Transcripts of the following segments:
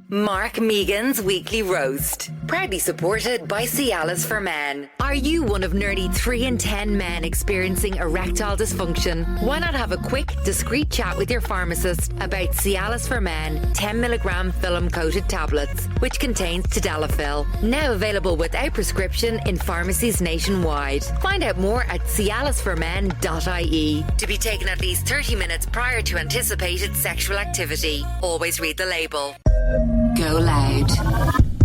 Mark Megan's Weekly Roast. Proudly supported by Cialis for Men. Are you one of nearly 3 in 10 men experiencing erectile dysfunction? Why not have a quick, discreet chat with your pharmacist about Cialis for Men 10mg film-coated tablets, which contains tadalafil. Now available without prescription in pharmacies nationwide. Find out more at cialisformen.ie. To be taken at least 30 minutes prior to anticipated sexual activity. Always read the label. GoLoud.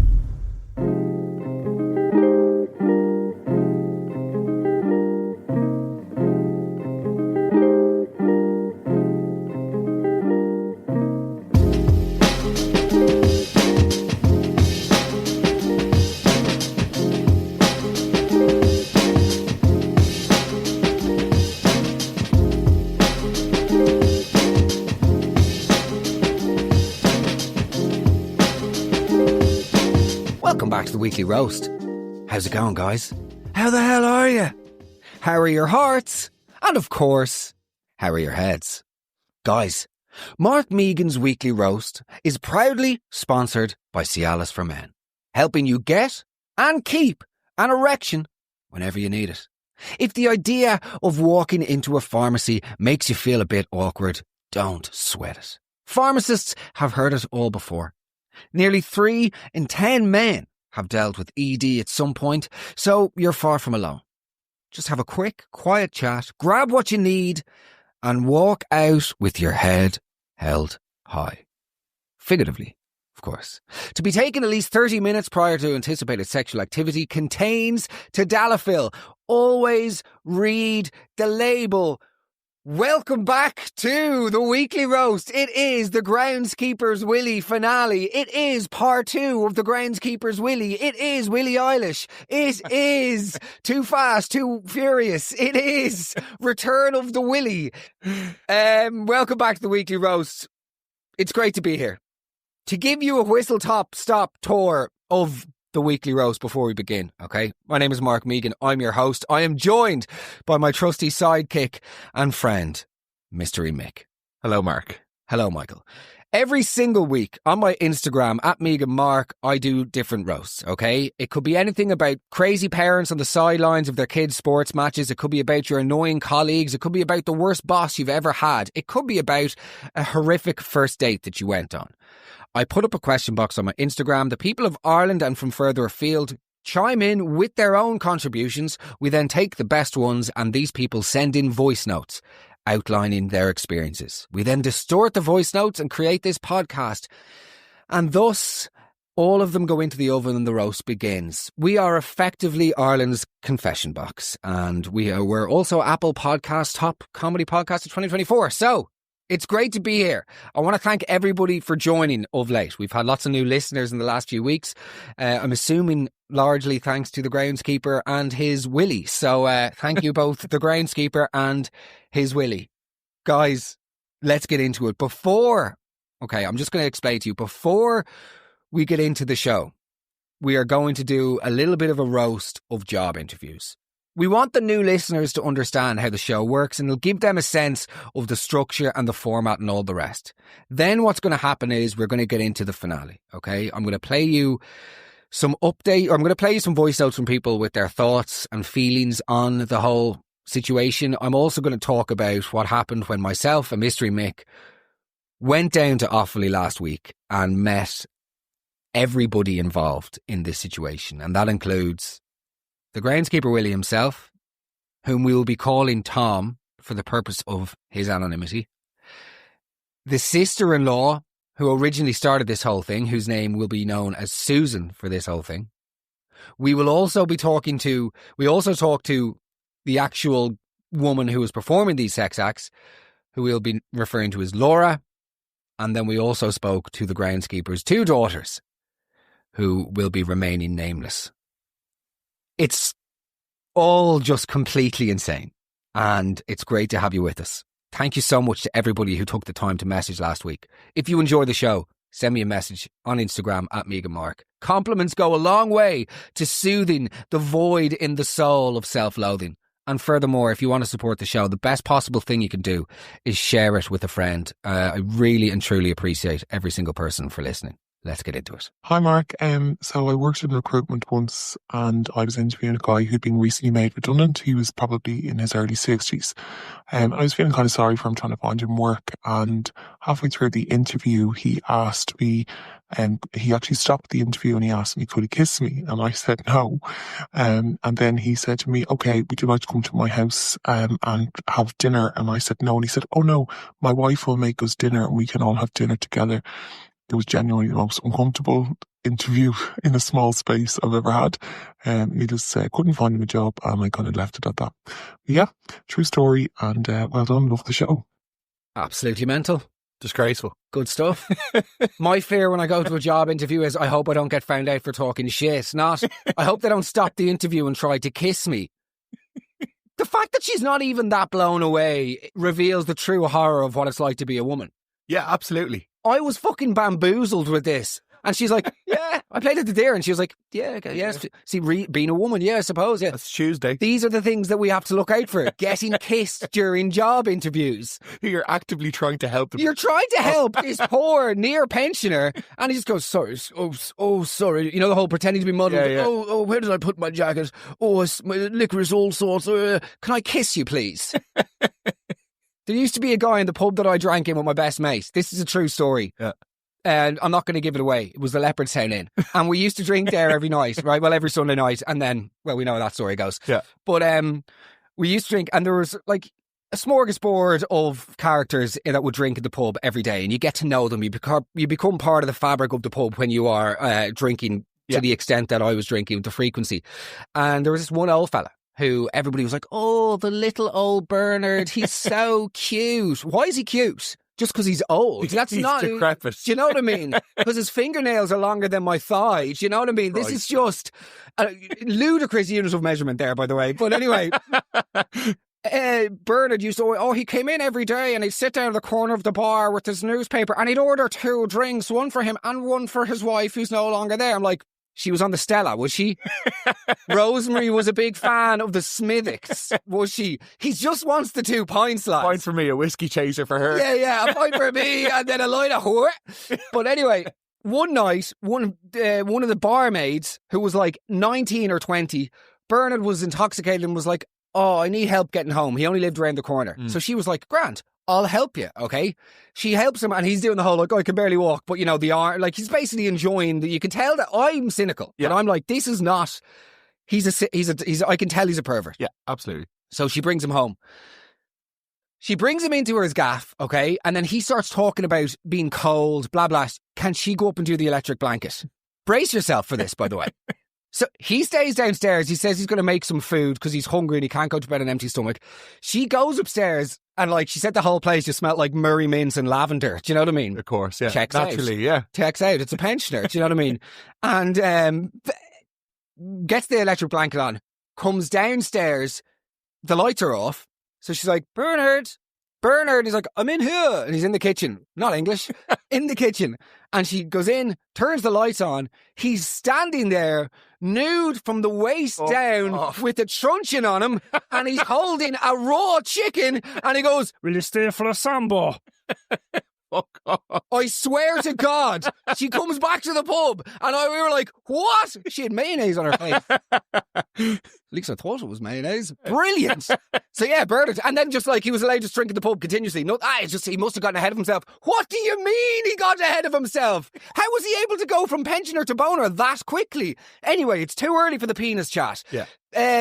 Back to the Weekly Roast. How's it going, guys? How the hell are you? How are your hearts? And of course, how are your heads? Guys, Mark Megan's Weekly Roast is proudly sponsored by Cialis for Men, helping you get and keep an erection whenever you need it. If the idea of walking into a pharmacy makes you feel a bit awkward, don't sweat it. Pharmacists have heard it all before. Nearly 3 in 10 men have dealt with ED at some point, so you're far from alone. Just have a quick, quiet chat, grab what you need, and walk out with your head held high. Figuratively, of course. To be taken at least 30 minutes prior to anticipated sexual activity contains tadalafil. Always read the label. Welcome back to the Weekly Roast. It is the Groundskeeper's Willy finale. It is part 2 of the Groundskeeper's Willy. It is Willy Eilish. It is Too Fast, Too Furious. It is Return of the Willy. Welcome back to the Weekly Roast. It's great to be here. To give you a whistle-stop tour of the Weekly Roast before we begin, okay? My name is Mark Megan. I'm your host. I am joined by my trusty sidekick and friend, Mystery Mick. Hello, Mark. Hello, Michael. Every single week on my Instagram, @MeganMark, I do different roasts, okay? It could be anything about crazy parents on the sidelines of their kids' sports matches. It could be about your annoying colleagues. It could be about the worst boss you've ever had. It could be about a horrific first date that you went on. I put up a question box on my Instagram. The people of Ireland and from further afield chime in with their own contributions. We then take the best ones and these people send in voice notes outlining their experiences. We then distort the voice notes and create this podcast. And thus, all of them go into the oven and the roast begins. We are effectively Ireland's confession box. And we're also Apple Podcast Top Comedy Podcast of 2024. So, it's great to be here. I want to thank everybody for joining of late. We've had lots of new listeners in the last few weeks. I'm assuming largely thanks to the Groundskeeper and his Willy. So thank you both, the Groundskeeper and his Willy. Guys, let's get into it. I'm just going to explain to you. Before we get into the show, we are going to do a little bit of a roast of job interviews. We want the new listeners to understand how the show works and it'll give them a sense of the structure and the format and all the rest. Then what's going to happen is we're going to get into the finale, okay? I'm going to play you some voice notes from people with their thoughts and feelings on the whole situation. I'm also going to talk about what happened when myself and Mystery Mick went down to Offaly last week and met everybody involved in this situation. And that includes the Groundskeeper Willy himself, whom we will be calling Tom for the purpose of his anonymity. The sister-in-law who originally started this whole thing, whose name will be known as Susan for this whole thing. We also talk to the actual woman who was performing these sex acts, who we'll be referring to as Laura. And then we also spoke to the Groundskeeper's 2 daughters, who will be remaining nameless. It's all just completely insane, and it's great to have you with us. Thank you so much to everybody who took the time to message last week. If you enjoy the show, send me a message on Instagram @MeganMark. Compliments go a long way to soothing the void in the soul of self-loathing. And furthermore, if you want to support the show, the best possible thing you can do is share it with a friend. I really and truly appreciate every single person for listening. Let's get into it. Hi, Mark. So I worked in recruitment once, and I was interviewing a guy who'd been recently made redundant. He was probably in his early 60s. I was feeling kind of sorry for him, trying to find him work. And halfway through the interview, he asked me, he actually stopped the interview and he asked me, could he kiss me? And I said no. And then he said to me, okay, would you like to come to my house and have dinner? And I said no. And he said, oh no, my wife will make us dinner and we can all have dinner together. It was genuinely the most uncomfortable interview in a small space I've ever had. He just couldn't find him a job, and I kind of left it at that. But yeah, true story, and well done. Love the show. Absolutely mental. Disgraceful. Good stuff. My fear when I go to a job interview is I hope I don't get found out for talking shit. Not, I hope they don't stop the interview and try to kiss me. The fact that she's not even that blown away reveals the true horror of what it's like to be a woman. Yeah, absolutely. I was fucking bamboozled with this. And she's like, yeah, I played at the deer. And she was like, yeah, okay, yes. See, being a woman, yeah, I suppose, yeah. That's Tuesday. These are the things that we have to look out for. Getting kissed during job interviews. You're actively trying to help them. You're trying to help this poor near pensioner. And he just goes, sorry, oh, sorry. You know, the whole pretending to be muddled. Yeah. Oh, where did I put my jacket? Oh, my liquor is all sorts. Can I kiss you, please? There used to be a guy in the pub that I drank in with my best mate. This is a true story. Yeah. And I'm not going to give it away. It was the Leopardstown Inn. And we used to drink there every night, right? Well, every Sunday night. And then, well, we know how that story goes. Yeah. But we used to drink, and there was like a smorgasbord of characters that would drink at the pub every day. And you get to know them. You become part of the fabric of the pub when you are drinking to the extent that I was drinking, with the frequency. And there was this one old fella who everybody was like, oh, the little old Bernard, he's so cute. Why is he cute? Just because he's old. That's he's not decrepit. Do you know what I mean? Because his fingernails are longer than my thigh. Do you know what I mean? This is just a ludicrous unit of measurement there, by the way. But anyway, Bernard used to, he came in every day and he'd sit down at the corner of the bar with his newspaper and he'd order 2 drinks, one for him and one for his wife who's no longer there. I'm like, she was on the Stella, was she? Rosemary was a big fan of the Smithwicks, was she? He just wants the 2 pints, lads. Pint for me, a whiskey chaser for her. Yeah, a pint for me, and then a light of whore. But anyway, one night, one of the barmaids, who was like 19 or 20, Bernard was intoxicated and was like, oh, I need help getting home. He only lived around the corner. So she was like, Grant, I'll help you, okay? She helps him and he's doing the whole, like, I can barely walk, but, you know, the arm, like, he's basically enjoying that. You can tell that I'm cynical. Yeah. And I'm like, this is not, I can tell he's a pervert. Yeah, absolutely. So she brings him home. She brings him into her gaff, okay? And then he starts talking about being cold, blah, blah. Can she go up and do the electric blanket? Brace yourself for this, by the way. So he stays downstairs. He says he's going to make some food because he's hungry and he can't go to bed on an empty stomach. She goes upstairs and, like, she said the whole place just smelled like Murray mints and lavender. Do you know what I mean? Of course, yeah. Checks Naturally, out. yeah. Checks out. It's a pensioner. Do you know what I mean? And gets the electric blanket on, comes downstairs. The lights are off. So she's like, Bernard. He's like, I'm in here. And he's in the kitchen. Not English. In the kitchen. And she goes in, turns the lights on. He's standing there, nude from the waist down, with a truncheon on him. And he's holding a raw chicken. And he goes, will you stay for a sambo? I swear to God, she comes back to the pub and we were like, what? She had mayonnaise on her face. At least I thought it was mayonnaise. Brilliant. So yeah, Bernard. And then just like he was allowed to drink at the pub continuously. No, it's just he must have gotten ahead of himself. What do you mean he got ahead of himself? How was he able to go from pensioner to boner that quickly? Anyway, it's too early for the penis chat. Yeah.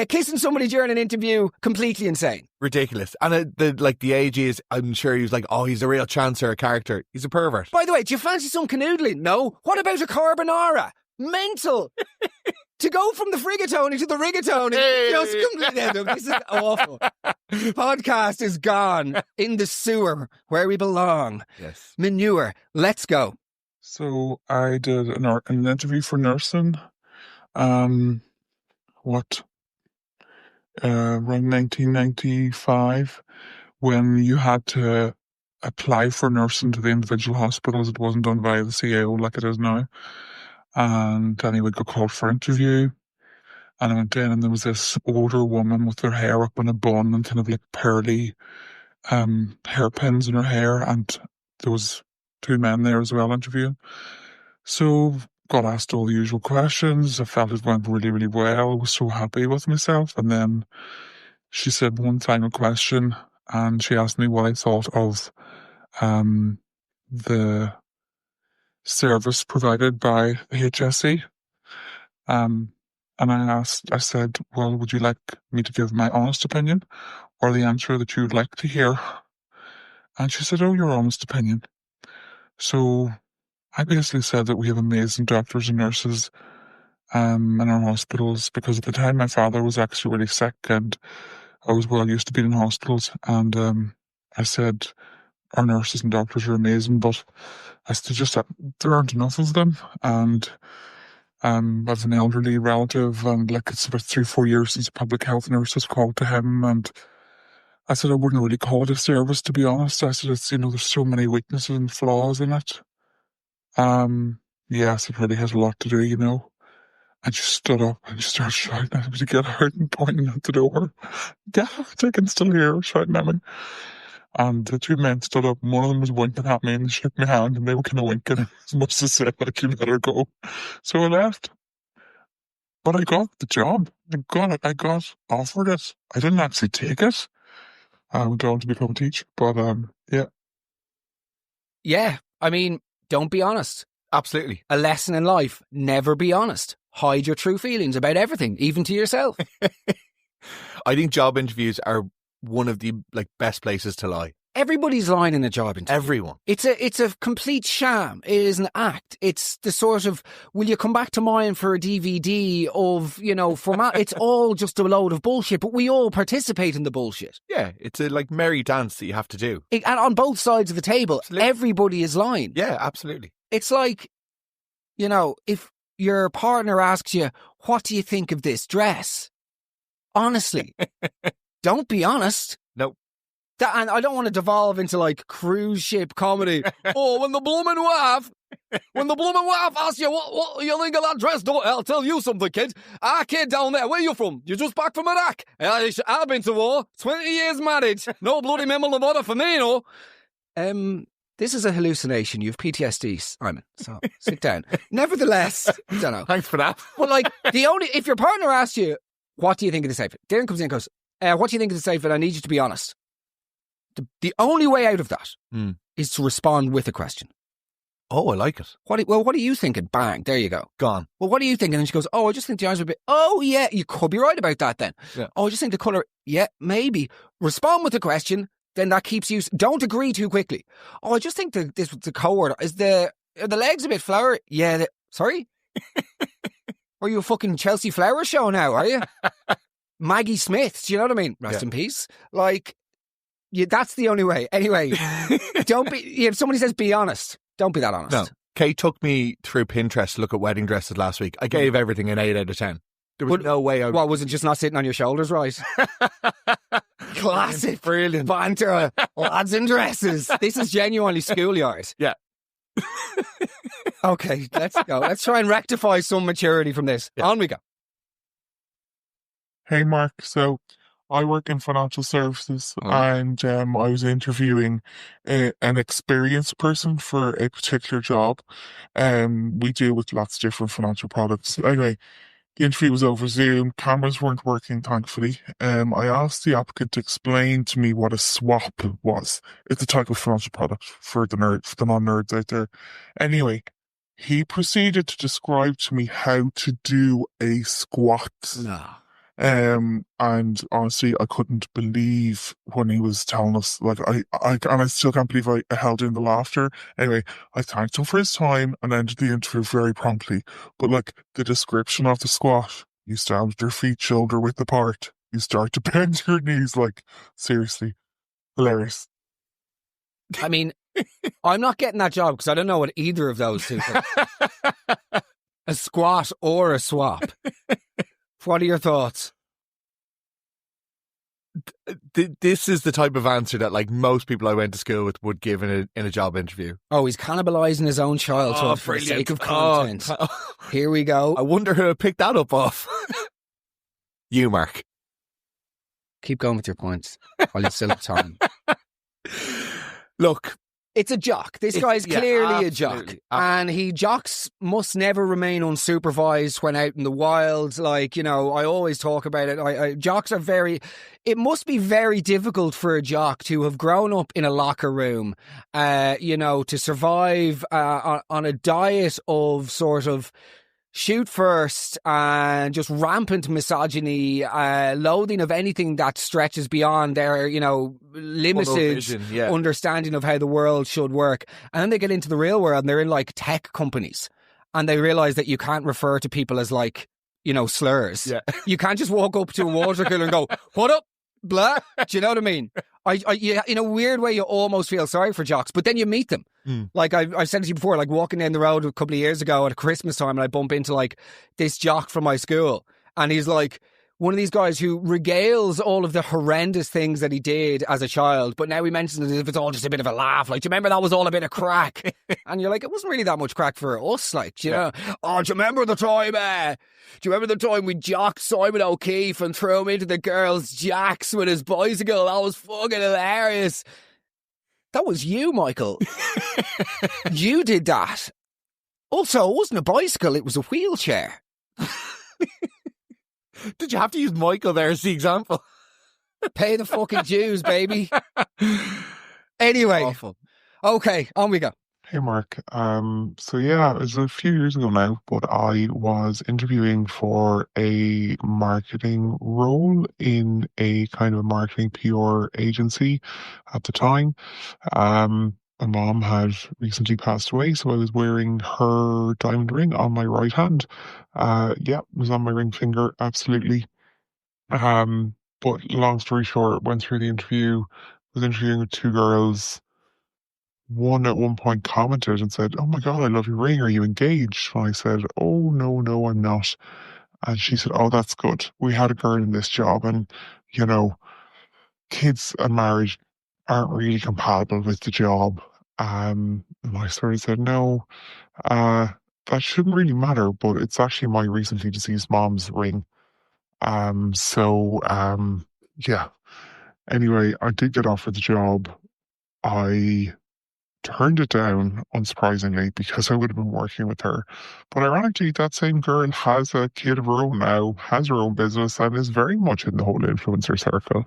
Kissing somebody during an interview, completely insane. Ridiculous. And the age is, I'm sure he was like, oh, he's a real chancer, a character. He's a pervert. By the way, do you fancy some canoodling? No. What about a carbonara? Mental. To go from the frigatone to the rigatone. This is awful. Podcast is gone in the sewer where we belong. Yes. Manure. Let's go. So I did an interview for nursing. Around 1995, when you had to apply for nursing to the individual hospitals. It wasn't done via the CAO like it is now. And anyway, got called for interview. And I went in and there was this older woman with her hair up in a bun and kind of like pearly hairpins in her hair. And there was 2 men there as well interviewing. So got asked all the usual questions. I felt it went really, really well. I was so happy with myself. And then she said one final question, and she asked me what I thought of the service provided by the HSE. And I said, well, would you like me to give my honest opinion or the answer that you'd like to hear? And she said, oh, your honest opinion. So I basically said that we have amazing doctors and nurses in our hospitals, because at the time my father was actually really sick and I was well used to being in hospitals. And I said, our nurses and doctors are amazing, but I still just, there aren't enough of them. And I have an elderly relative, and like it's about 3-4 years since a public health nurse has called to him, and I said I wouldn't really call it a service, to be honest. I said it's, there's so many weaknesses and flaws in it. Yes, it really has a lot to do, And she stood up and she started shouting at me to get out and pointing at the door. Get out, I can still hear her shouting at me. And the two men stood up, and one of them was winking at me and shook my hand, and they were kind of winking as much as said, like, you better go. So I left. But I got the job. I got it. I got offered it. I didn't actually take it. I went on to become a teacher, but yeah. Yeah, I mean, don't be honest. Absolutely. A lesson in life, never be honest. Hide your true feelings about everything, even to yourself. I think job interviews are one of the best places to lie. Everybody's lying in a job interview. Everyone. It's a complete sham. It is an act. It's the sort of, will you come back to mine for a DVD of, format? It's all just a load of bullshit, but we all participate in the bullshit. Yeah, it's a merry dance that you have to do. And on both sides of the table, Absolutely. Everybody is lying. Yeah, absolutely. It's like, if your partner asks you, what do you think of this dress? Honestly, don't be honest. No. And I don't want to devolve into cruise ship comedy. Oh, when the blooming wife asks you what you think of that dress, I'll tell you something, kid. Kid down there, where you from? You just back from Iraq. I've been to war, 20 years married. No bloody Memel of order for me, This is a hallucination. You have PTSD, Simon. So sit down. Nevertheless, I don't know. Thanks for that. But if your partner asks you, what do you think of this outfit? Darren comes in and goes, what do you think of this outfit? I need you to be honest. The only way out of that is to respond with a question. Oh, I like it. What are you thinking? Bang, there you go. Gone. Well, what are you thinking? And she goes, oh, I just think the eyes are a bit, oh yeah, you could be right about that then. Yeah. Oh, I just think the colour, yeah, maybe. Respond with a question, then that keeps you, don't agree too quickly. Oh, I just think the colour, are the legs a bit flowery? Yeah, sorry? Are you a fucking Chelsea Flower show now, are you? Maggie Smith, do you know what I mean? Rest in peace. That's the only way. Anyway, if somebody says be honest, don't be that honest. No. Kate took me through Pinterest to look at wedding dresses last week. I gave everything an 8 out of 10. There was no way What, was it just not sitting on your shoulders right? Classic. Brilliant. Banter. Lads in dresses. This is genuinely schoolyard. Yeah. Okay, let's go. Let's try and rectify some maturity from this. Yeah. On we go. Hey, Mark. So I work in financial services, and I was interviewing an experienced person for a particular job. We deal with lots of different financial products. Anyway, the interview was over Zoom. Cameras weren't working, thankfully. I asked the applicant to explain to me what a swap was. It's a type of financial product for the non-nerds out there. Anyway, he proceeded to describe to me how to do a squat. No. And honestly, I couldn't believe when he was telling us. I still can't believe I held in the laughter. Anyway, I thanked him for his time and ended the interview very promptly. But the description of the squat, you stand with your feet shoulder width apart. You start to bend your knees. Seriously, hilarious. I mean, I'm not getting that job because I don't know what either of those two are. A squat or a swap. What are your thoughts? This is the type of answer that most people I went to school with would give in a job interview. Oh, he's cannibalising his own childhood for the sake of content. Here we go. I wonder who picked that up off. You, Mark. Keep going with your points while you still have time. Look, It's a jock. This guy's clearly a jock. absolutely. And jocks must never remain unsupervised when out in the wild. Like, you know, I always talk about it. Jocks are it must be very difficult for a jock to have grown up in a locker room, you know, to survive on a diet of sort of shoot first and just rampant misogyny, loathing of anything that stretches beyond their, you know, limited understanding of how the world should work. And then they get into the real world and they're in like tech companies and they realise that you can't refer to people as like, you know, slurs. Yeah. You can't just walk up to a water cooler and go, "What up? Blah." Do you know what I mean? In a weird way, you almost feel sorry for jocks, but then you meet them. Like I've said to you before, like walking down the road a couple of years ago at Christmas time, and I bump into like this jock from my school, and he's like one of these guys who regales all of the horrendous things that he did as a child, but now he mentions it as if it's all just a bit of a laugh. Like, do you remember that was all a bit of crack? And you're like, it wasn't really that much crack for us. Like, do you know? Oh, do you remember the time? Do you remember the time we jocked Simon O'Keefe and threw him into the girls' jacks with his bicycle? That was fucking hilarious. That was you, Michael. You did that. Also, it wasn't a bicycle, it was a wheelchair. Did you have to use Michael there as the example? Pay the fucking dues, baby. Anyway. Awful. Okay, on we go. Hey, Mark. So yeah, it was a few years ago now, but I was interviewing for a marketing role in a kind of marketing PR agency at the time. My mom had recently passed away, so I was wearing her diamond ring on my right hand. It was on my ring finger, absolutely. But long story short, went through the interview, was interviewing with two girls. One at one point commented and said, "Oh my God, I love your ring. Are you engaged?" And I said, "Oh, no, I'm not." And she said, "Oh, that's good. We had a girl in this job and, you know, kids and marriage aren't really compatible with the job." And I sort of said, "No, that shouldn't really matter, but it's actually my recently deceased mom's ring." Yeah. Anyway, I did get offered the job. I turned it down, unsurprisingly, because I would have been working with her. But ironically, that same girl has a kid of her own now, has her own business, and is very much in the whole influencer circle.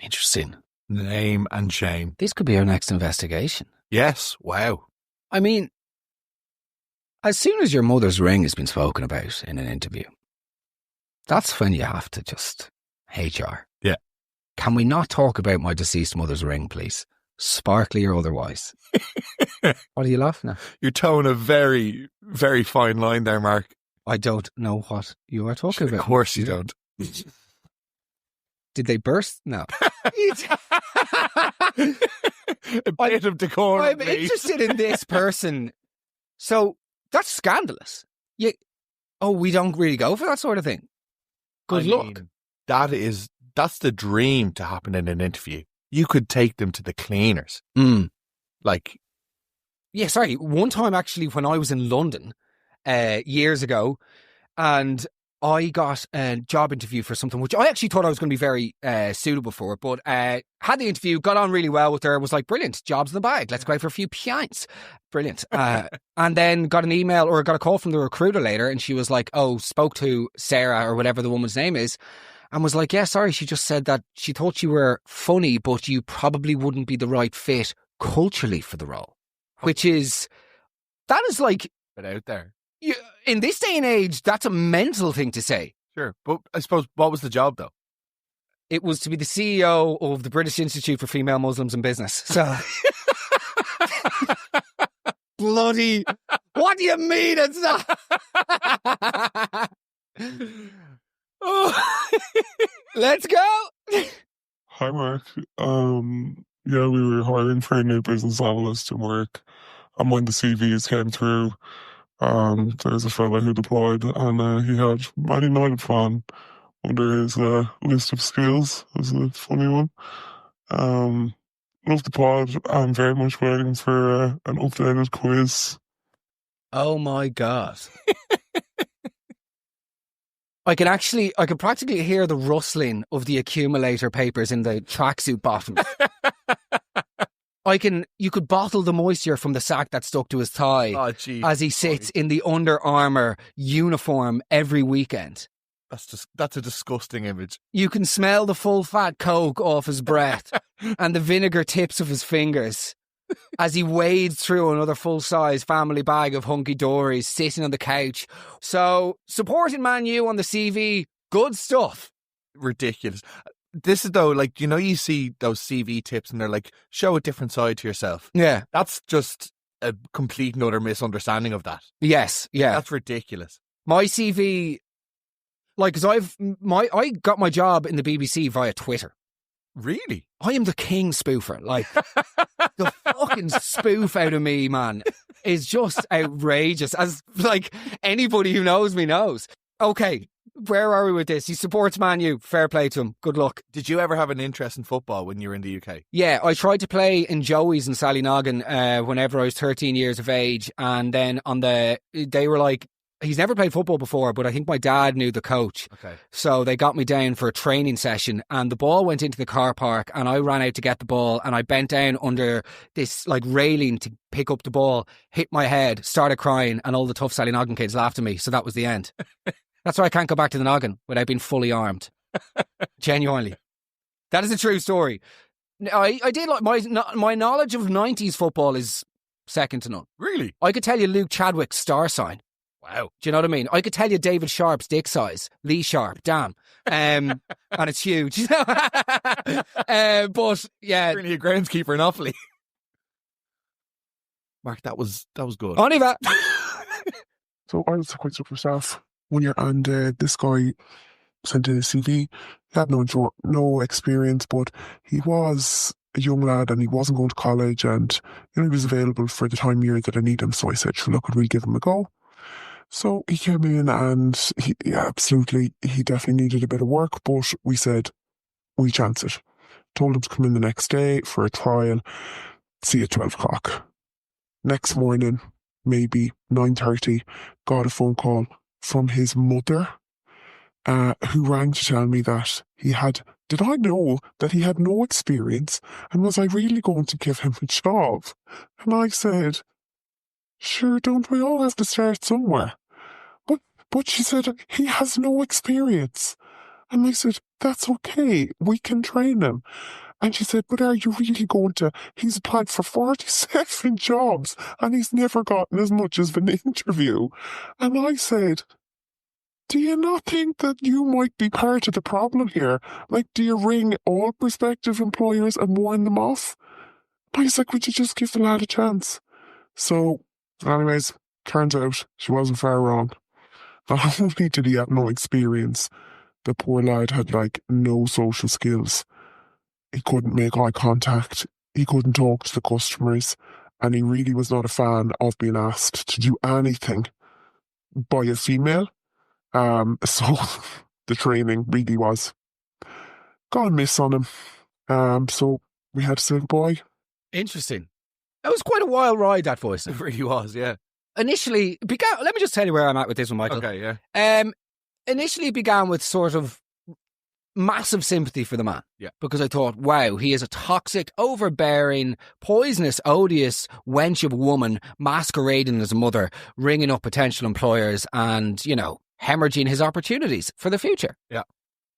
Interesting. Name and shame. This could be our next investigation. Yes. Wow. I mean, as soon as your mother's ring has been spoken about in an interview, that's when you have to just HR. Yeah. Can we not talk about my deceased mother's ring, please? Sparkly or otherwise. What are you laughing at? You're towing a very, very fine line there, Mark. I don't know what you are talking about. Of course you don't. Did they burst? No. A bit of decorum, I'm please. interested in this person. So that's scandalous. We don't really go for that sort of thing. Good luck. That's the dream to happen in an interview. You could take them to the cleaners. Like, yeah, sorry. One time actually when I was in London years ago, and I got a job interview for something which I actually thought I was going to be very suitable for, but had the interview, got on really well with her, was like, brilliant, job's in the bag, let's go out for a few pints. Brilliant. And then got an email or got a call from the recruiter later, and she was like, oh, spoke to Sarah or whatever the woman's name is, and was like, yeah, sorry, she just said that she thought you were funny, but you probably wouldn't be the right fit culturally for the role. That is like... But out there. In this day and age, that's a mental thing to say. Sure. But I suppose, what was the job, though? It was to be the CEO of the British Institute for Female Muslims in Business. So... Bloody... What do you mean it's not? Let's go. Hi, Mark. We were hiring for a new business analyst in work, and when the CVs came through, there's a fella who applied, and he had Matty United fan under his list of skills. It was a funny one. Love the pod. I'm very much waiting for an updated quiz. Oh my God. I could practically hear the rustling of the accumulator papers in the tracksuit bottom. You could bottle the moisture from the sack that stuck to his thigh as he sits in the Under Armour uniform every weekend. That's a disgusting image. You can smell the full fat coke off his breath and the vinegar tips of his fingers as he wades through another full-size family bag of hunky-dories sitting on the couch. So, supporting Man U on the CV, good stuff. Ridiculous. This is though, like, you know, you see those CV tips and they're like, show a different side to yourself. Yeah. That's just a complete and utter misunderstanding of that. Yes, yeah. That's ridiculous. My CV, like, because I got my job in the BBC via Twitter. Really? I am the king spoofer. Like, the fucking spoof out of me, man, is just outrageous. As, like, anybody who knows me knows. Okay, where are we with this? He supports Man U. Fair play to him. Good luck. Did you ever have an interest in football when you were in the UK? Yeah, I tried to play in Joey's in Sallynoggin whenever I was 13 years of age. And then they were like, he's never played football before, but I think my dad knew the coach. Okay. So they got me down for a training session and the ball went into the car park and I ran out to get the ball and I bent down under this like railing to pick up the ball, hit my head, started crying, and all the tough Sallynoggin kids laughed at me. So that was the end. That's why I can't go back to the noggin without being fully armed. Genuinely. That is a true story. I did like my knowledge of 90s football is second to none. Really? I could tell you Luke Chadwick's star sign. Wow. Do you know what I mean? I could tell you David Sharp's dick size. Lee Sharp, damn. And it's huge. But yeah. Really a groundskeeper in Offaly. Mark, that was good. On y va. So I was quite super staff 1 year, and this guy sent in his CV. He had no experience, but he was a young lad and he wasn't going to college, and he was available for the time of year that I need him. So I said, sure, look, could we give him a go? So he came in and he definitely needed a bit of work, but we said, we chance it. Told him to come in the next day for a trial, see at 12 o'clock. Next morning, maybe 9:30, got a phone call from his mother, who rang to tell me that did I know that he had no experience, and was I really going to give him a job? And I said, sure, don't we all have to start somewhere? But she said, he has no experience. And I said, that's okay, we can train him. And she said, but are you really going to? He's applied for 47 jobs and he's never gotten as much as an interview. And I said, do you not think that you might be part of the problem here? Like, do you ring all prospective employers and warn them off? I was like, would you just give the lad a chance? So, anyways, turns out she wasn't far wrong. Not only did he have no experience, the poor lad had no social skills. He couldn't make eye contact, he couldn't talk to the customers, and he really was not a fan of being asked to do anything by a female. So the training really was gone miss on him. So we had to say goodbye. Interesting. It was quite a wild ride, that voice. It really was, yeah. Initially, let me just tell you where I'm at with this one, Michael. Okay, yeah. Initially, it began with sort of massive sympathy for the man. Yeah. Because I thought, wow, he is a toxic, overbearing, poisonous, odious wench of a woman masquerading as a mother, ringing up potential employers and, hemorrhaging his opportunities for the future. Yeah.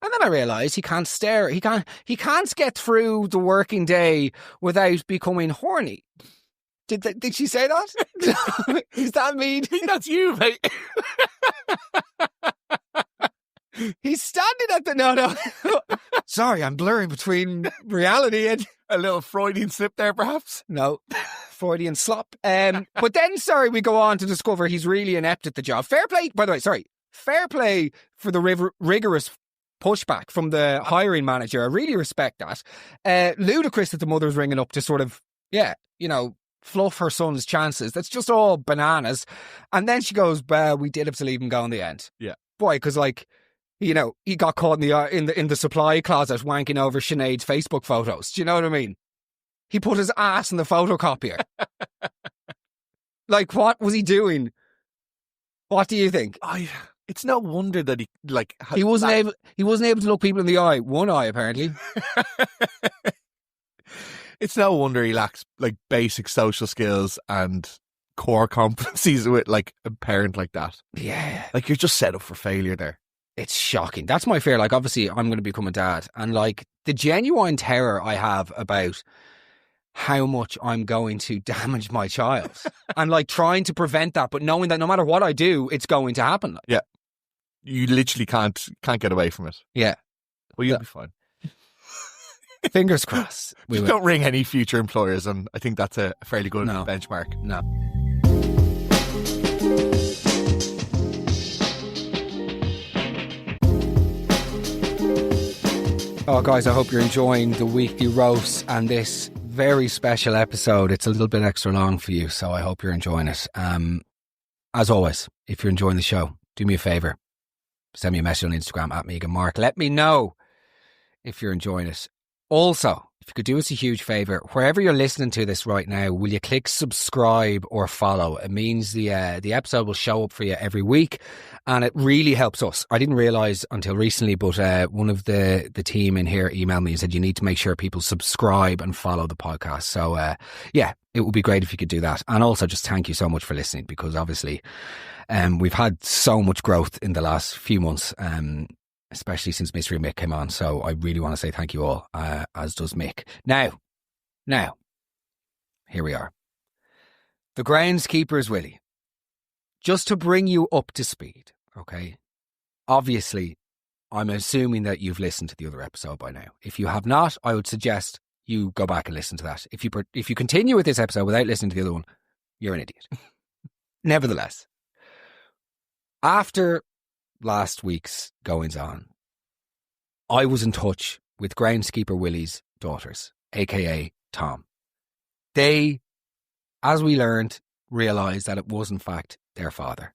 And then I realised he can't get through the working day without becoming horny. Did she say that? Is that mean? That's you, mate. He's standing at the... No. Sorry, I'm blurring between reality and... A little Freudian slip there, perhaps? No, Freudian slop. But then, we go on to discover he's really inept at the job. Fair play, by the way, fair play for the rigorous pushback from the hiring manager. I really respect that. Ludicrous that the mother's ringing up to sort of, fluff her son's chances. That's just all bananas. And then she goes, well, we did have to leave him go in the end. Yeah. Boy, because he got caught in the supply closet wanking over Sinead's Facebook photos. Do you know what I mean? He put his ass in the photocopier. What was he doing? What do you think? It's no wonder that he wasn't able to look people in the eye. One eye, apparently. It's no wonder he lacks like basic social skills and core competencies with like a parent like that. Yeah. Like you're just set up for failure there. It's shocking. That's my fear. Like, obviously, I'm going to become a dad. And, like, the genuine terror I have about how much I'm going to damage my child. And, like, trying to prevent that, but knowing that no matter what I do, it's going to happen. Like. Yeah. You literally can't get away from it. Yeah. Well, you'll be fine. Fingers crossed. Just don't ring any future employers, and I think that's a fairly good benchmark. No. Oh, guys, I hope you're enjoying the weekly roast and this very special episode. It's a little bit extra long for you, so I hope you're enjoying it. As always, if you're enjoying the show, do me a favour. Send me a message on Instagram at Megan Mark. Let me know if you're enjoying it. Also, if you could do us a huge favour, wherever you're listening to this right now, will you click subscribe or follow? It means the episode will show up for you every week, and it really helps us. I didn't realise until recently, but one of the team in here emailed me and said you need to make sure people subscribe and follow the podcast. So, yeah, it would be great if you could do that. And also just thank you so much for listening, because obviously we've had so much growth in the last few months, especially since Mystery Mick came on. So I really want to say thank you all, as does Mick. Now, here we are. The Groundskeeper's Willy. Just to bring you up to speed, okay? Obviously, I'm assuming that you've listened to the other episode by now. If you have not, I would suggest you go back and listen to that. If you continue with this episode without listening to the other one, you're an idiot. Nevertheless, after last week's goings on, I was in touch with Groundskeeper Willy's daughters, aka Tom. They, as we learned, realised that it was in fact their father.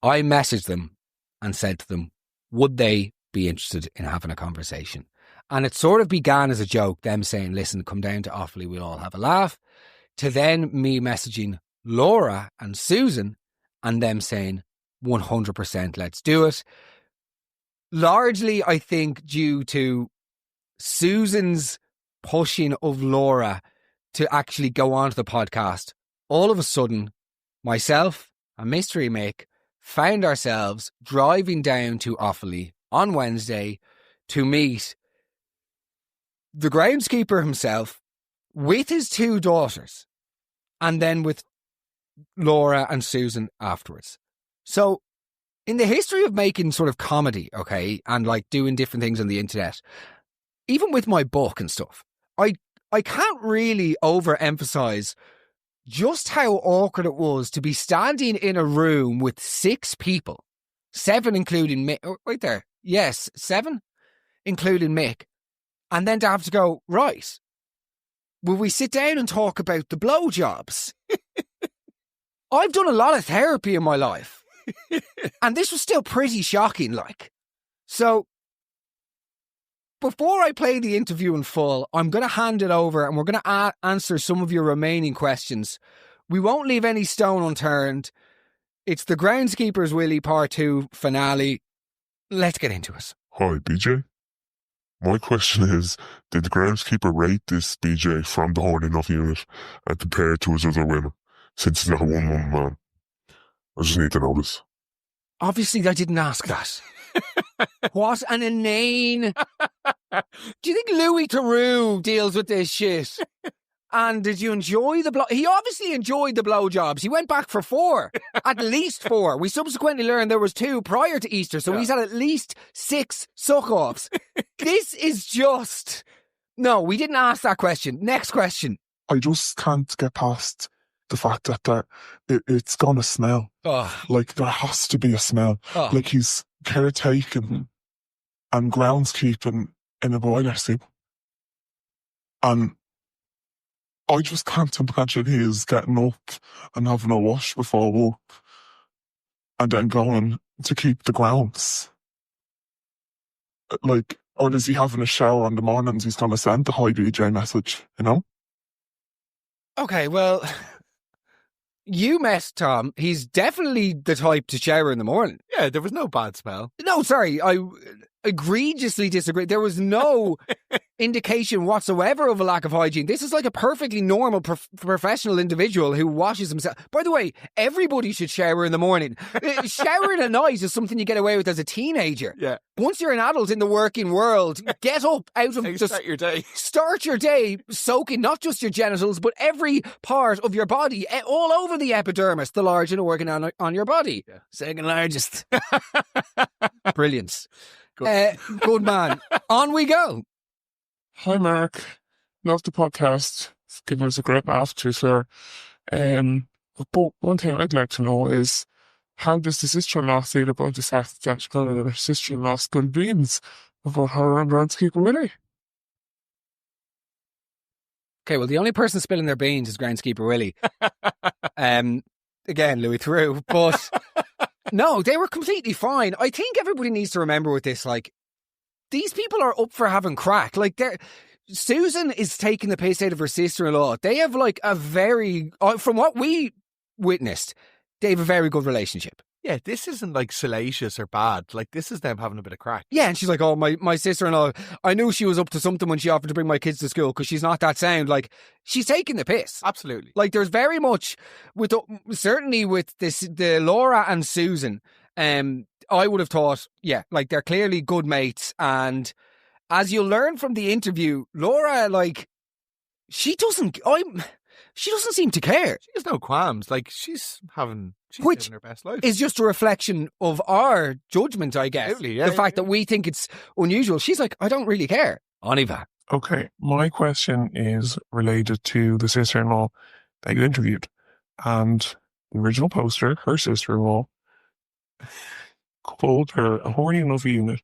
I messaged them and said to them, would they be interested in having a conversation? And it sort of began as a joke, them saying, listen, come down to Offaly, we'll all have a laugh, to then me messaging Laura and Susan and them saying, 100% let's do it. Largely, I think, due to Susan's pushing of Laura to actually go onto the podcast. All of a sudden, myself and Mystery Mick found ourselves driving down to Offaly on Wednesday to meet the groundskeeper himself with his two daughters, and then with Laura and Susan afterwards. So, in the history of making sort of comedy, okay, and like doing different things on the internet, even with my book and stuff, I can't really overemphasize just how awkward it was to be standing in a room with 6 people, 7 including Mick, right there, yes, 7 including Mick, and then to have to go, right, will we sit down and talk about the blowjobs? I've done a lot of therapy in my life. And this was still pretty shocking, like. So, before I play the interview in full, I'm going to hand it over and we're going to answer some of your remaining questions. We won't leave any stone unturned. It's the Groundskeeper's Willy Part 2 finale. Let's get into it. Hi, BJ. My question is, did the groundskeeper rate this BJ from the horny enough unit and compare it to his other women, since he's not a one-woman man? I just need to know this. Obviously, I didn't ask that. What an inane... Do you think Louis Theroux deals with this shit? And did you enjoy the blow? He obviously enjoyed the blowjobs. He went back for 4, at least 4. We subsequently learned there was 2 prior to Easter, so he's had at least 6 suck-offs. This is just... No, we didn't ask that question. Next question. I just can't get past the fact that it's gonna smell. Oh. Like, there has to be a smell. Oh. Like, he's caretaking and groundskeeping in a boiler suit. And I just can't imagine he is getting up and having a wash before work and then going to keep the grounds. Like, or is he having a shower in the mornings? He's going to send the hi BJ message, you know? Okay, well, you met Tom. He's definitely the type to shower in the morning. Yeah, there was no bad smell. No, sorry, egregiously disagree. There was no indication whatsoever of a lack of hygiene. This is like a perfectly normal professional individual who washes himself. By the way, everybody should shower in the morning. Showering at night is something you get away with as a teenager. Yeah. Once you're an adult in the working world, get up out of Start your day. Start your day soaking not just your genitals, but every part of your body, all over the epidermis, the largest organ on your body. Yeah. Second largest. Brilliant. Good. Good man. On we go. Hi, Mark. Love the podcast. It's given us a great laugh, to sir. But one thing I'd like to know is, how does the sister-in-law feel about the fact that her sister-in-law spilled beans about her and Groundskeeper Willy? Okay, well, the only person spilling their beans is Groundskeeper Willy. Again, Louis Theroux. But no, they were completely fine. I think everybody needs to remember with this, like, these people are up for having crack. Like, Susan is taking the piss out of her sister-in-law. They have, like, a very, from what we witnessed, they have a very good relationship. Yeah, this isn't like salacious or bad. Like, this is them having a bit of crack. Yeah, and she's like, oh, my sister-in-law, I knew she was up to something when she offered to bring my kids to school because she's not that sound. Like, she's taking the piss. Absolutely. Like, there's very much, certainly with the Laura and Susan, I would have thought, yeah, like, they're clearly good mates. And as you'll learn from the interview, Laura, like, she doesn't seem to care. She has no qualms. Like, she's living her best life. Is just a reflection of our judgment, I guess. Absolutely, yeah, the fact that we think it's unusual. She's like, I don't really care. On y va. Okay, my question is related to the sister-in-law that you interviewed. And the original poster, her sister-in-law, called her a horny enough unit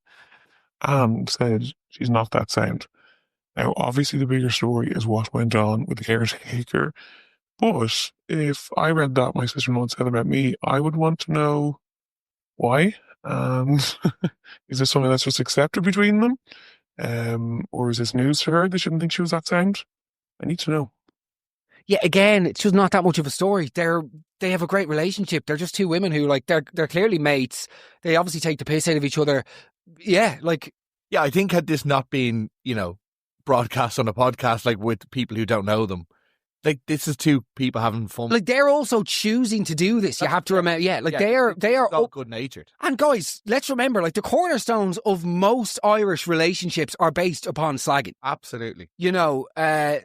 and said she's not that sound. Now, obviously, the bigger story is what went on with the caretaker. But if I read that my sister-in-law said about me, I would want to know why. And is this something that's just accepted between them? Or is this news to her? They shouldn't think she was that sound. I need to know. Yeah, again, it's just not that much of a story. They have a great relationship. They're just two women who, like, they're clearly mates. They obviously take the piss out of each other. Yeah, like... Yeah, I think had this not been, broadcast on a podcast, like, with people who don't know them, like, this is two people having fun. Like, they're also choosing to do this. You have to remember, they are all good-natured. And guys, let's remember, like, the cornerstones of most Irish relationships are based upon slagging. Absolutely.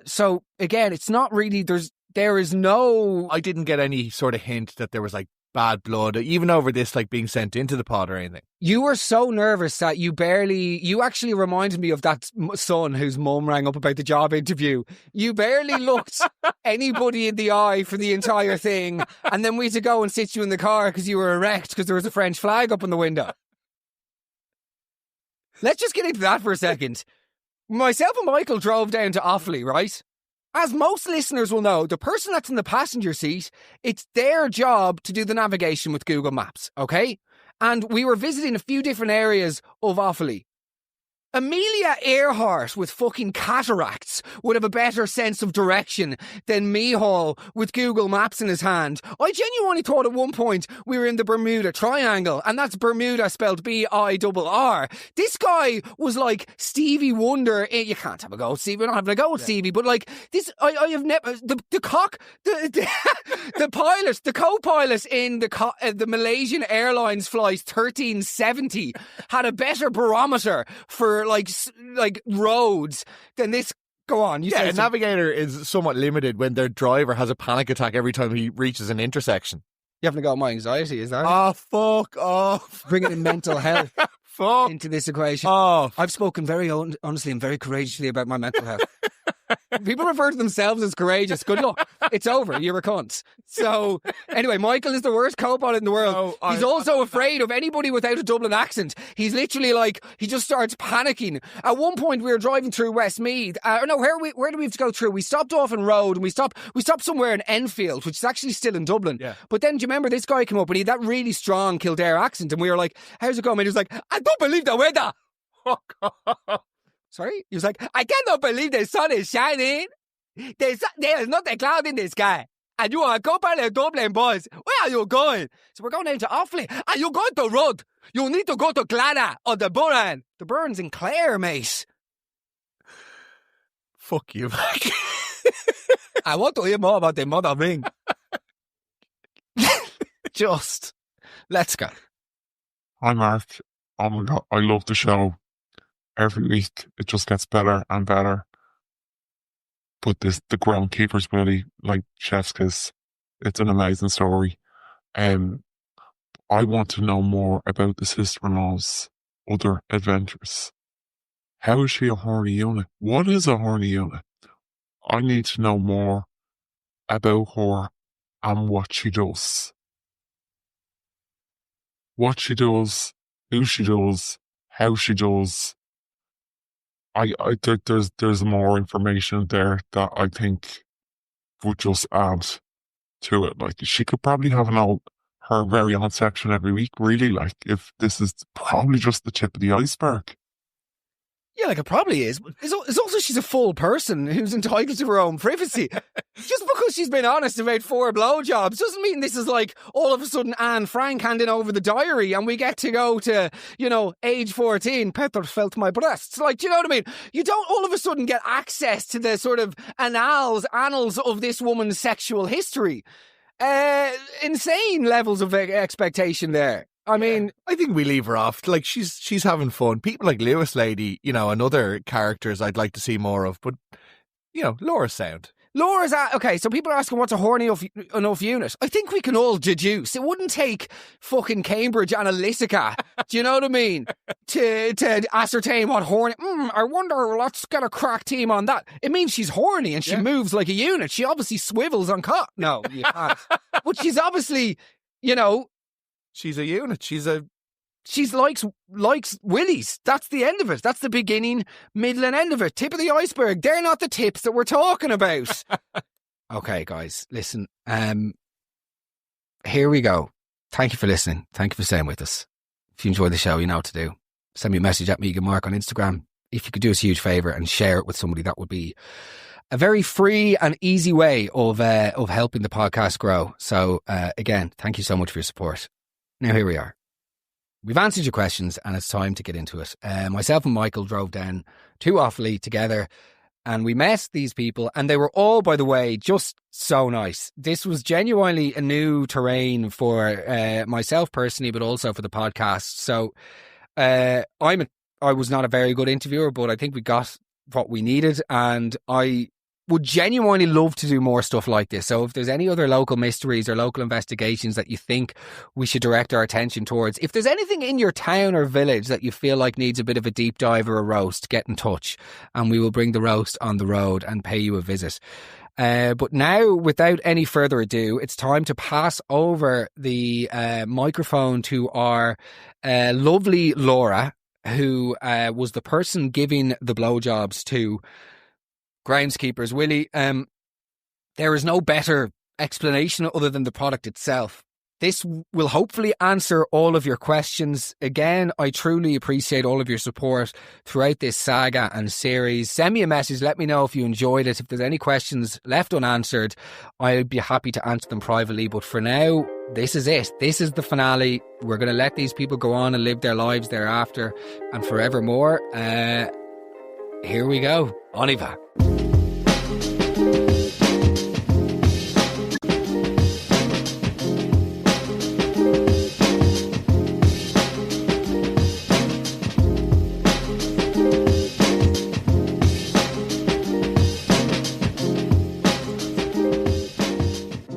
So again, it's not really, there is no... I didn't get any sort of hint that there was, like, bad blood, even over this, like, being sent into the pod or anything. You were so nervous that you actually reminded me of that son whose mum rang up about the job interview. You barely looked anybody in the eye for the entire thing, and then we had to go and sit you in the car because you were erect because there was a French flag up in the window. Let's just get into that for a second. Myself and Michael drove down to Offaly, right? As most listeners will know, the person that's in the passenger seat, it's their job to do the navigation with Google Maps, okay? And we were visiting a few different areas of Offaly. Amelia Earhart with fucking cataracts would have a better sense of direction than Mihal with Google Maps in his hand. I genuinely thought at one point we were in the Bermuda Triangle, and that's Bermuda spelled B-I-R-R. This guy was like Stevie Wonder. You can't have a go at Stevie. We're not having a go at Stevie, but like this, I have never, the pilot, the co-pilot in the Malaysian Airlines flight 1370 had a better barometer for like roads than this. Go on. A navigator is somewhat limited when their driver has a panic attack every time he reaches an intersection. You haven't got my anxiety, is that? Oh, fuck off. Bringing in mental health into this equation. Oh. I've spoken very honestly and very courageously about my mental health. People refer to themselves as courageous. Good luck. It's over. You're a cunt. So, anyway, Michael is the worst co-pilot in the world. He's also afraid of anybody without a Dublin accent. He's literally like, he just starts panicking. At one point, we were driving through Westmeath. Where do we have to go through? We stopped off in Road and we stopped somewhere in Enfield, which is actually still in Dublin. Yeah. But then, do you remember this guy came up and he had that really strong Kildare accent? And we were like, how's it going? And he was like, I don't believe the weather. Sorry? He was like, I cannot believe the sun is shining. There is not a cloud in the sky. And you are a co-pilot of Dublin, boys. Where are you going? So we're going down to Offaly. Are you going to Road? You need to go to Glada or the Burren. The Burren's in Clare, mate. Fuck you, Mac. I want to hear more about the mother ring. Just, let's go. Hi, Mark. Oh my God, I love the show. Every week it just gets better and better. But the Groundskeeper's Willy, like Chef's Kiss, it's an amazing story. I want to know more about the sister-in-law's other adventures. How is she a horny unit? What is a horny unit? I need to know more about her and what she does. What she does, who she does, how she does. There's more information there that I think would just add to it. Like, she could probably have her very own section every week, really. Like, if this is probably just the tip of the iceberg. Yeah, like it probably is. It's also she's a full person who's entitled to her own privacy. Just because she's been honest about 4 blowjobs doesn't mean this is like all of a sudden Anne Frank handing over the diary and we get to go to, age 14. Peter felt my breasts. Like, do you know what I mean? You don't all of a sudden get access to the sort of annals of this woman's sexual history. Insane levels of expectation there. I mean, I think we leave her off. Like, she's having fun. People like Lewis Lady, and other characters I'd like to see more of. But, Laura's sound. Laura's okay, so people are asking what's a horny enough unit. I think we can all deduce. It wouldn't take fucking Cambridge Analytica, do you know what I mean, to ascertain what horny... I wonder, let's get a crack team on that. It means she's horny and she moves like a unit. She obviously swivels on cot. No, you can't. But she's obviously, She's a unit. She's likes Willies. That's the end of it. That's the beginning, middle and end of it. Tip of the iceberg. They're not the tips that we're talking about. Okay, guys, listen. Here we go. Thank you for listening. Thank you for staying with us. If you enjoy the show, you know what to do. Send me a message at Megan Mark on Instagram. If you could do us a huge favour and share it with somebody, that would be a very free and easy way of helping the podcast grow. So, again, thank you so much for your support. Now, here we are. We've answered your questions and it's time to get into it. Myself and Michael drove down to Offaly together and we met these people and they were all, by the way, just so nice. This was genuinely a new terrain for myself personally, but also for the podcast. So I was not a very good interviewer, but I think we got what we needed and I would genuinely love to do more stuff like this. So if there's any other local mysteries or local investigations that you think we should direct our attention towards, if there's anything in your town or village that you feel like needs a bit of a deep dive or a roast, get in touch and we will bring the roast on the road and pay you a visit. But now, without any further ado, it's time to pass over the microphone to our lovely Laura, who was the person giving the blowjobs to Groundskeeper's Willy. There is no better explanation other than the product itself. This will hopefully answer all of your questions. Again, I truly appreciate all of your support throughout this saga and series. Send me a message. Let me know if you enjoyed it. If there's any questions left unanswered, I'd be happy to answer them privately. But for now, this is it. This is the finale. We're going to let these people go on and live their lives thereafter and forevermore. Here we go. On y va.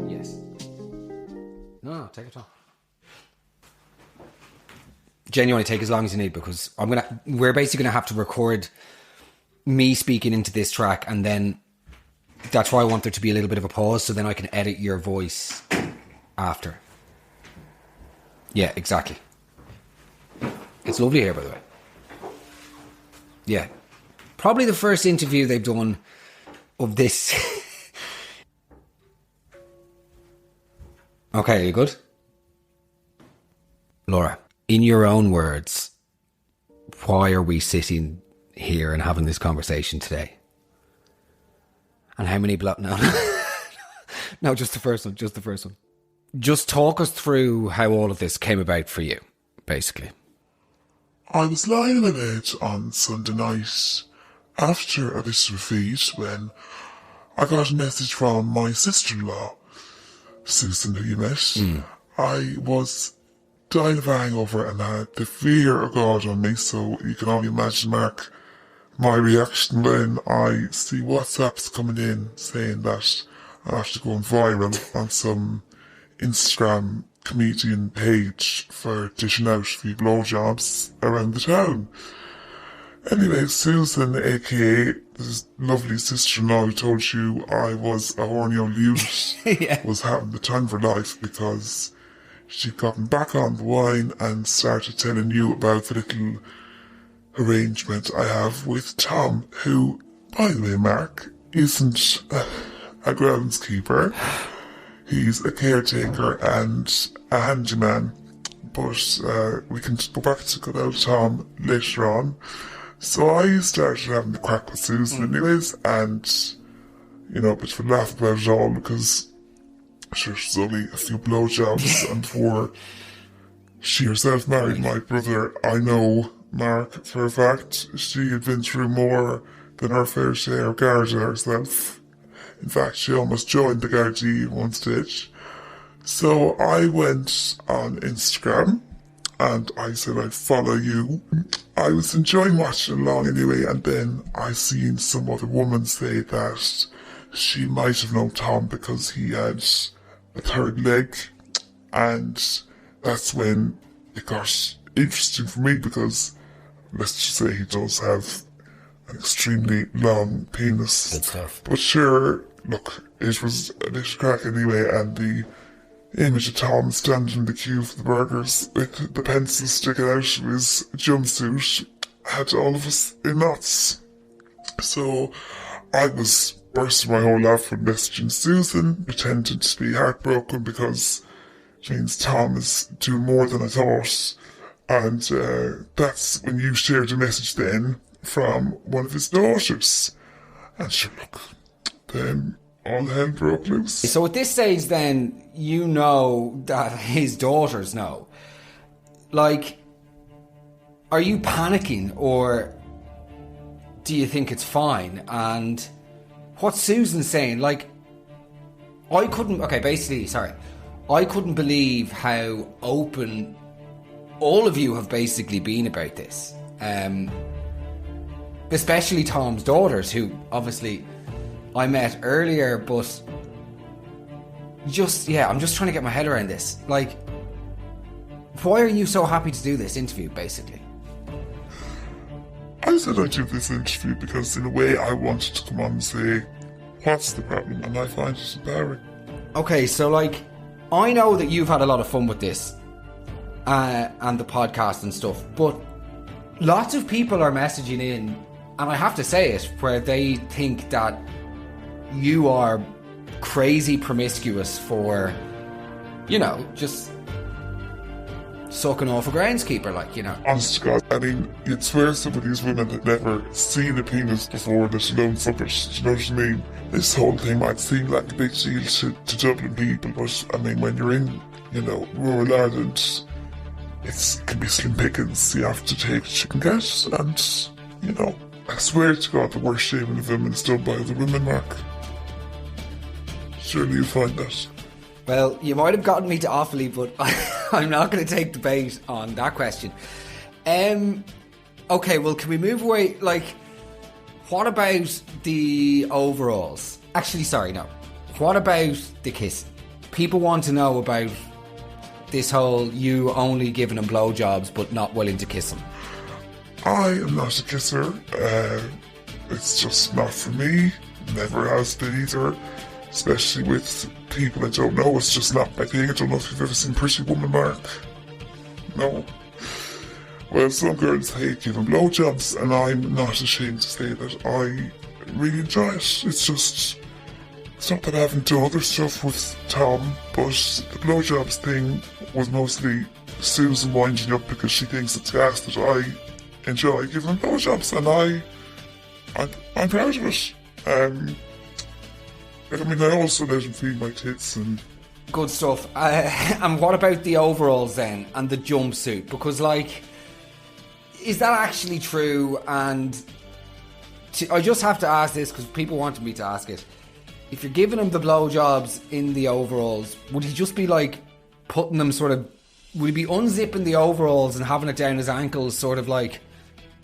Yes. No, take it off. Genuinely take as long as you need because we're basically going to have to record me speaking into this track and then that's why I want there to be a little bit of a pause so then I can edit your voice after. Yeah, exactly. It's lovely here, by the way. Yeah. Probably the first interview they've done of this. Okay, are you good? Laura, in your own words, why are we sitting here and having this conversation today? And how many no, just the first one. Just talk us through how all of this came about for you. basically. I was lying in my bed on Sunday night after a bit of a feed when I got a message from my sister-in-law, Susan, who you met. I was dying of a hangover and I had the fear of God on me, so you can only imagine, Mark, my reaction when I see WhatsApps coming in saying that I'm after going viral on some Instagram comedian page for dishing out free blowjobs around the town. Anyway, Susan, aka this lovely sister-in-law who told you I was a horny old youth, was having the time of her life because she'd gotten back on the wine and started telling you about the little arrangement I have with Tom, who, by the way, Mark, isn't a groundskeeper. He's a caretaker and a handyman, but we can go back to GoLoud Tom later on. So I started having the crack with Susan anyways, and, you know, a bit of a laugh about it all because sure, she's only a few blowjobs, and before she herself married my brother, I know, Mark, for a fact, she had been through more than her fair share of Garda herself. In fact, she almost joined the Gardaí at one stage. So I went on Instagram and I said I'd follow you. I was enjoying watching along anyway, and then I seen some other woman say that she might have known Tom because he had a third leg, and that's when it got interesting for me because let's just say he does have an extremely long penis. Good stuff. But sure, look, it was a little crack anyway, and the image of Tom standing in the queue for the burgers with the pencil sticking out of his jumpsuit had all of us in knots. So I was bursting my whole laugh with messaging Susan, pretending to be heartbroken because it means Tom is doing more than I thought. And that's when you shared a message then from one of his daughters. And sure, look, then all hell broke loose. So at this stage then, you know that his daughters know. Like, are you panicking or do you think it's fine? And what's Susan saying? Like, I couldn't believe how open all of you have basically been about this. Especially Tom's daughters, who obviously I met earlier, but I'm just trying to get my head around this. Like, why are you so happy to do this interview, basically? I said I'd do this interview because in a way I wanted to come on and say, what's the problem? And I find it empowering. Okay, so like, I know that you've had a lot of fun with this and the podcast and stuff, but lots of people are messaging in, and I have to say it, where they think that you are crazy promiscuous for, you know, just sucking off a groundskeeper, like, you know. Honest to God, I mean, you'd swear some of these women had never seen a penis before, let alone suck it. Do you know what I mean? This whole thing might seem like a big deal to Dublin people, but I mean, when you're in, you know, rural Ireland, it can be slim pickings. You have to take what you can get, and, you know, I swear to God, the worst shaming of women is done by other women, Mark. Surely you'll find that. Well, you might have gotten me to Offaly, but I'm not going to take the bait on that question. Okay, well, can we move away? Like, what about the overalls? Actually, sorry, no. What about the kiss? People want to know about this whole you only giving them blowjobs but not willing to kiss them. I am not a kisser. It's just not for me. Never has been either. Especially with people I don't know. It's just not my thing. I don't know if you've ever seen Pretty Woman, Mark. No. Well, some girls hate giving blowjobs, and I'm not ashamed to say that I really enjoy it. It's not that I haven't done other stuff with Tom, but the blowjobs thing was mostly Susan winding up because she thinks it's gas that I enjoy giving blowjobs, and I'm proud of it. I mean, I also let him feed my tits and Good stuff. And what about the overalls then and the jumpsuit? Because, like, is that actually true? And I just have to ask this because people wanted me to ask it. If you're giving him the blowjobs in the overalls, would he just be like putting them sort of? Would he be unzipping the overalls and having it down his ankles, sort of like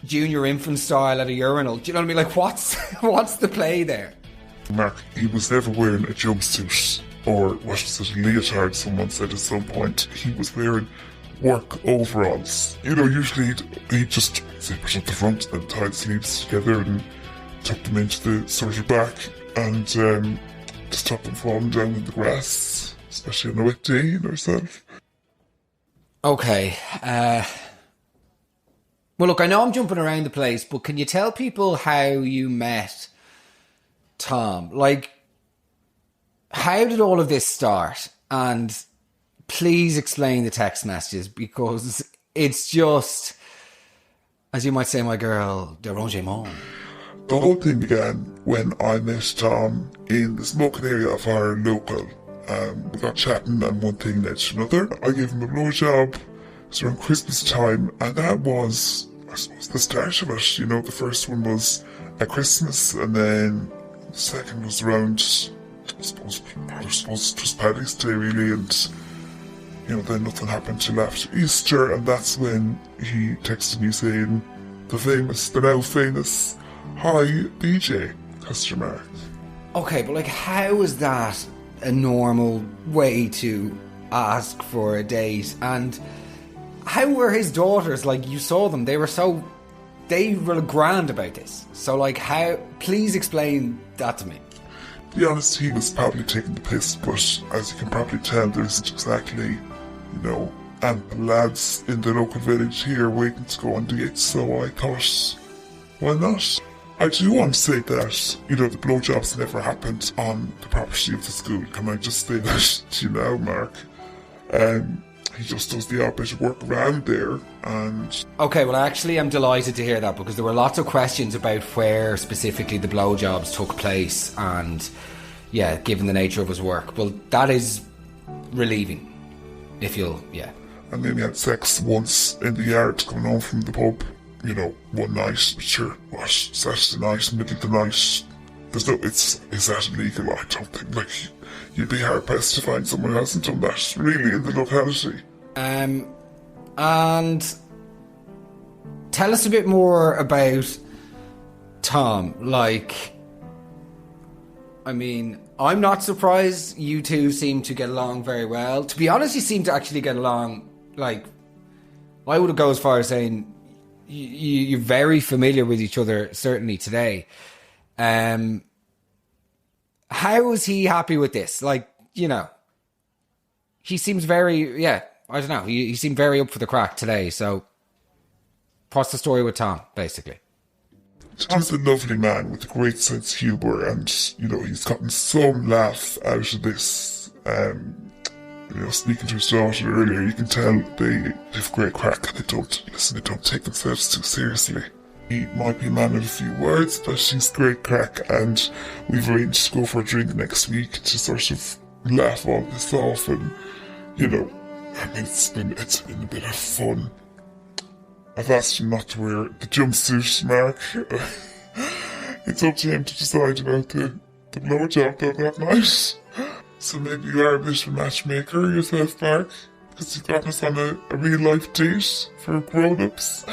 junior infant style at a urinal? Do you know what I mean? Like, what's the play there? Mark, he was never wearing a jumpsuit or what was it, a leotard, someone said at some point. He was wearing work overalls. You know, usually he'd just zip it at the front and tie the sleeves together and tuck them into the sort of back and to stop them falling down in the grass, especially on a wet day, you know yourself. Okay. Well, look, I know I'm jumping around the place, but can you tell people how you met Tom? Like, how did all of this start? And please explain the text messages, because it's just, as you might say, my girl, derangement. The whole thing began when I met Tom in the smoking area of our local. We got chatting and one thing led to another. I gave him a blowjob. It was around Christmas time, and that was, I suppose, the start of it. You know, the first one was at Christmas, and then the second was around, I suppose just Paddy's Day really, and you know, then nothing happened till after Easter, and that's when he texted me saying, the now famous, "Hi, BJ," question mark. Okay, but like, how is that a normal way to ask for a date? And how were his daughters? Like, you saw them, they were grand about this. So like, how, please explain that to me. To be honest, he was probably taking the piss, but as you can probably tell, there isn't exactly, you know, and lads in the local village here waiting to go on dates, so I thought, why not? I do want to say that, you know, the blowjobs never happened on the property of the school. Can I just say that to you now, Mark? He just does the odd bit of work around there, and... Okay, well, actually, I'm delighted to hear that, because there were lots of questions about where specifically the blowjobs took place, and, yeah, given the nature of his work. Well, that is relieving, if you'll, yeah. And then he had sex once in the yard coming home from the pub. You know, one night, sure, what, Saturday night, middle of the night, is that illegal? I don't think, like, you'd be hard pressed to find someone who hasn't done that, really, in the locality. And tell us a bit more about Tom. Like, I mean, I'm not surprised you two seem to get along very well. To be honest, you seem to actually get along, like, I would go as far as saying you're very familiar with each other, certainly today. How is he happy with this? Like, you know, he seems very, I don't know, he seemed very up for the crack today. So what's the story with Tom, basically? Tom's a lovely man with a great sense of humour, and, you know, he's gotten some laugh out of this. You know, speaking to his daughter earlier, you can tell they have great crack and they don't take themselves too seriously. He might be a man of a few words, but he's great crack, and we've arranged to go for a drink next week to sort of laugh all this off, and, you know, I mean, it's been a bit of fun. I've asked him not to wear the jumpsuit, Mark. It's up to him to decide about the blowjob though that night. So maybe you are a bit of a matchmaker yourself, Mark, because you've got us on a real life date for grown-ups.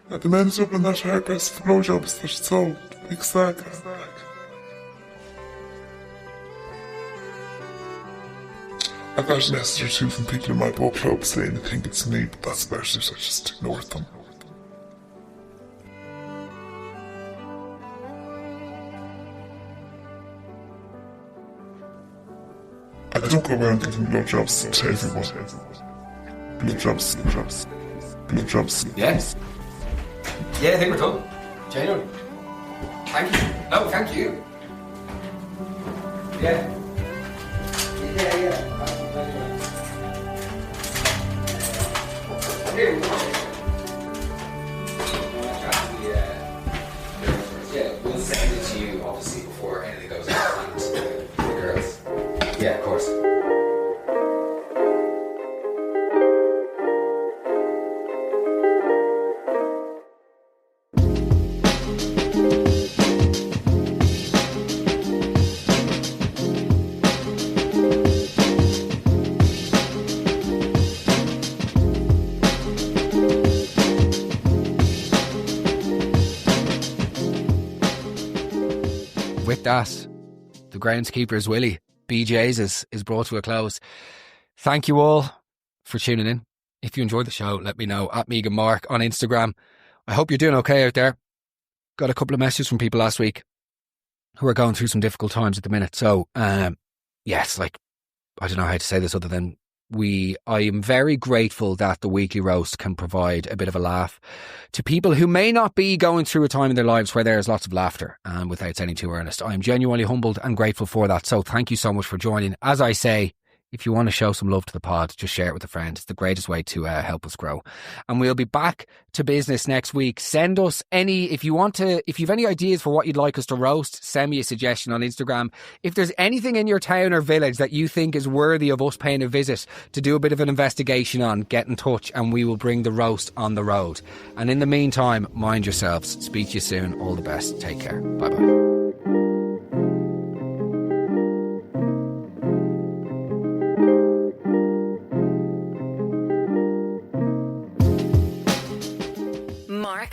The men's up in that hairdress for blowjobs that it's all big sack. I got a message or two from people in my book club saying they think it's me, but that's about it. I just ignored them. I don't go around giving blowjobs to everyone. Blowjobs. Yes. Yeah, I think we're done. Genuinely. Thank you. No, thank you. Yeah. Yeah, we'll send it to you Yeah, of course. With that, the Groundskeeper's Willy, BJ's is brought to a close. Thank you all for tuning in. If you enjoyed the show, let me know at Megan Mark on Instagram. I hope you're doing okay out there. Got a couple of messages from people last week who are going through some difficult times at the minute. So, yes, like, I don't know how to say this other than I am very grateful that the weekly roast can provide a bit of a laugh to people who may not be going through a time in their lives where there is lots of laughter, without sounding too earnest. I am genuinely humbled and grateful for that. So thank you so much for joining. As I say, if you want to show some love to the pod, just share it with a friend. It's the greatest way to help us grow. And we'll be back to business next week. Send us if you've any ideas for what you'd like us to roast, send me a suggestion on Instagram. If there's anything in your town or village that you think is worthy of us paying a visit to do a bit of an investigation on, get in touch and we will bring the roast on the road. And in the meantime, mind yourselves. Speak to you soon. All the best. Take care. Bye bye.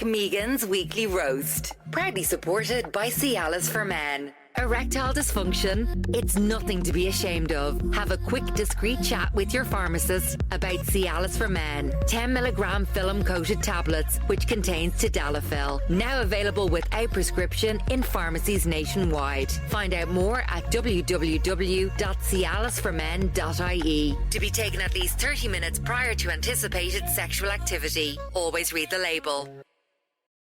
Megan's Weekly Roast. Proudly supported by Cialis for Men. Erectile dysfunction? It's nothing to be ashamed of. Have a quick, discreet chat with your pharmacist about Cialis for Men. 10mg film-coated tablets, which contains tadalafil. Now available without prescription in pharmacies nationwide. Find out more at www.cialisformen.ie. To be taken at least 30 minutes prior to anticipated sexual activity. Always read the label.